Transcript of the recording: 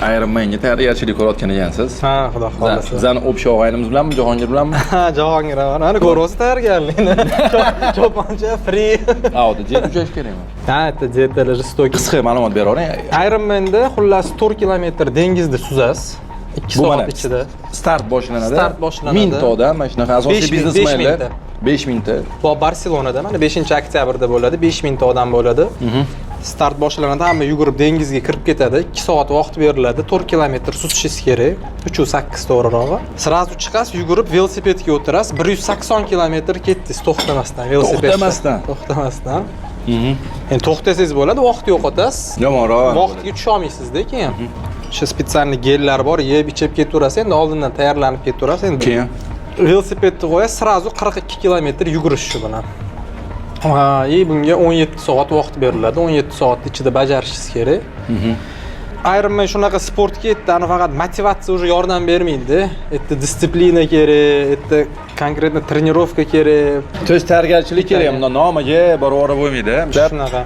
Ayrim menga tayyorgarchilik ko'rayotgan ekansiz. Ha, xudo xolasa. Bizani o'psha og'aynimiz bilanmi, Jahongir bilanmi? Ha, Jahongir ana ko'ryapsiz tayyorgarlikni. Cho'poncha free. Avto jet uchash kerakmi? Ha, jetlar stoki. Qisqa ma'lumot beravering. Ironman'da xullas 4 kilometr dengizda suzasiz. 2 soat ichida. Start boshlanadi. Start boshlanadi. 1000 ta odam, mana shunaqa asosiy biznesmenlar. 5000 ta. Bu Barselonada mana 5-oktyabrda bo'ladi. 5000 ta odam bo'ladi. Start boshlanadi, hamma yugurib dengizga kirib ketadi. 2 soat vaqt beriladi. 4 kilometr suzishingiz kerak. 3.8 to'g'rirog'i. Sirazu chiqasiz, yugurib velosipedga o'tirasiz. 180 kilometr ketdingiz to'xtamasdan velosipedda. To'xtamasdan. Endi to'xtasangiz bo'ladi, vaqt yo'qotasiz. Yomonroq. Vaqtga tusha olmaysiz-da keyin. O'sha spesialniy gellar bor, yeb ichib ketaverasiz. Endi oldindan tayyorlanib ketaverasiz. Endi keyin velosipedni qo'yasiz, sirazu 42 kilometr yugurish shu bilan. Bunga 17 soat vaqt beriladi. 17 soat ichida bajarishingiz kerak. Ironman shunaqa sportga yetdi, faqat motivatsiya уже yordam bermaydi. Bitta disiplina kerak, bitta konkretno trenirovka kerak. tayyorgarchilik kerak. Bundan nomiga boraverib bo'lmaydi. Shunaqa.